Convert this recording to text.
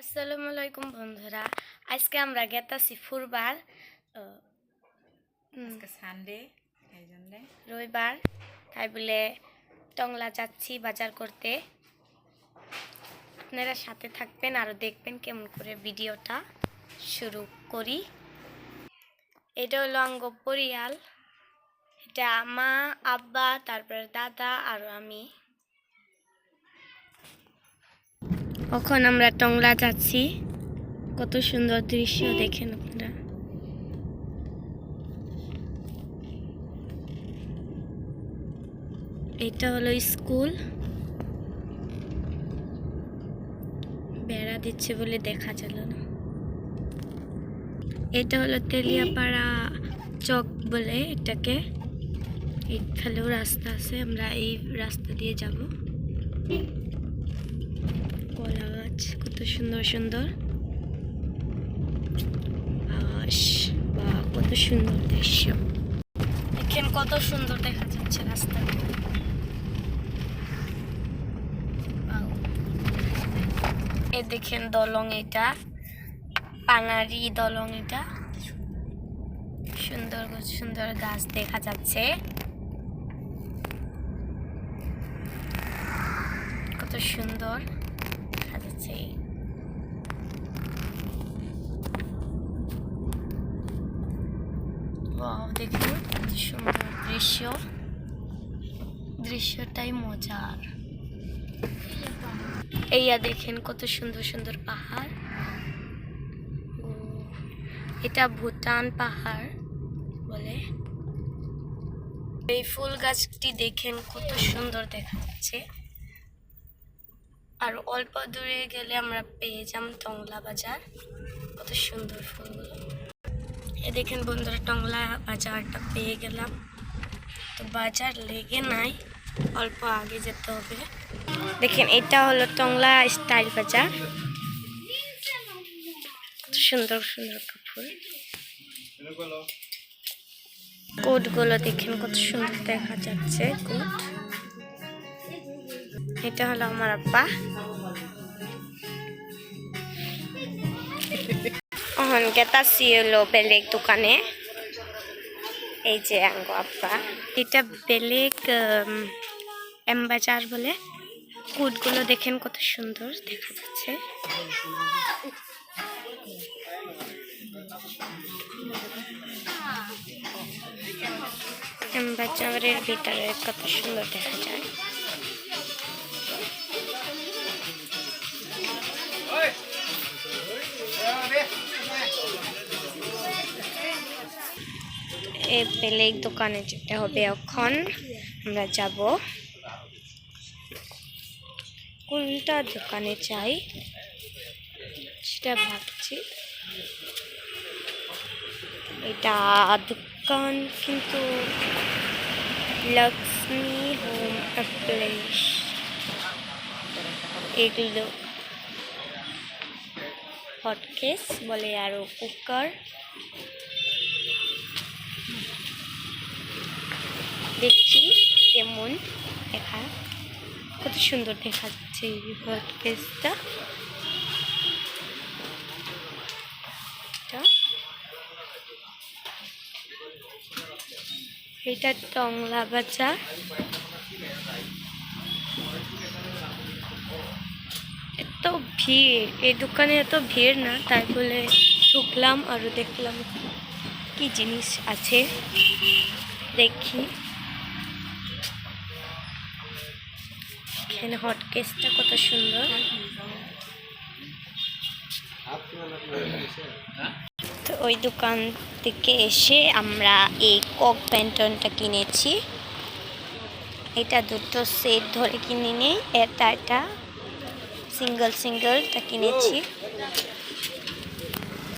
আসসালামু আলাইকুম বন্ধুরা, আজকে আমরা গেতাছি ফুরবার। আজকে সানডে, এই জন্য রবিবার, তাই বলে টংলা যাচ্ছি বাজার করতে। আপনারা সাথে থাকবেন আর দেখবেন কেমন করে ভিডিওটা শুরু করি। এটা হলো অঙ্গ পরিয়াল, এটা মা, আব্বা, তারপরে দাদা আর আমি। এখন আমরা টংলা যাচ্ছি। কত সুন্দর দৃশ্য দেখেন আপনারা। এটা হলো স্কুল, বেড়া দিচ্ছে বলে দেখা গেল না। এটা হলো তেলিয়াপাড়া চক বলে এটাকে। এখানেও রাস্তা আছে, আমরা এই রাস্তা দিয়ে যাব। কলা গাছ, কত সুন্দর সুন্দর আকাশ, বা কত সুন্দর দৃশ্য দেখেন, কত সুন্দর দেখা যাচ্ছে রাস্তা। এ দেখেন দলং, এটা পানারি দলং। এটা সুন্দর সুন্দর গাছ দেখা যাচ্ছে, কত সুন্দর দেখা যাচ্ছে। দেখুন কত সুন্দর দৃশ্য, দৃশ্যটাই মজার। এইয়া দেখেন কত সুন্দর সুন্দর পাহাড়। এটা ভুটান পাহাড় বলে। এই ফুল গাছটি দেখেন কত সুন্দর দেখা যাচ্ছে। আর অল্প দূরে গেলে আমরা পেয়ে যাব টংলা বাজার। কত সুন্দর ফুলগুলো। এ দেখেন বন্ধুরা, টংলা বাজারটা পেয়ে গেলাম। তো বাজার লেগে নাই, অল্প আগে যেতে হবে। দেখেন এটা হলো টংলা স্টাইল বাজার। সুন্দর সুন্দর কাপড়, কোটগুলো দেখেন কত সুন্দর দেখা যাচ্ছে। কোট, এটা হলো আমার আব্বা। এখন গেতাছি হলো বেলেগ দোকানে। এই যে আঙ্গ আব্বা, এটা বেলেগ এম বাজার বলে। কোটগুলো দেখেন কত সুন্দর দেখা যাচ্ছে। এম বাজারের ভিতরে কত সুন্দর দেখা যায়। এই বেলেগ দোকানে যেতে হবে। এখন আমরা যাব, কোনটা দোকানে যাই সেটা ভাবছি। এটা দোকান কিন্তু লক্ষ্মী হোম অ্যাপ্লায়েন্স, এগুলো হটকেস বলে, আরো কুকার। দেখছি কেমন দেখা, কত সুন্দর দেখা যাচ্ছে এই হটকেসটা। এটা টংলা বাজার। এত ভিড়, এই দোকানে এত ভিড় না, তাই বলে ঢুকলাম আর দেখলাম কি জিনিস আছে। দেখি এখানে হটকেসটা কত সুন্দর। তো ওই দোকান থেকে এসে আমরা এই কক প্যান্টনটা কিনেছি। এটা দুটো সেট ধরে কিনে নিই, এটা সিঙ্গেলটা কিনেছি।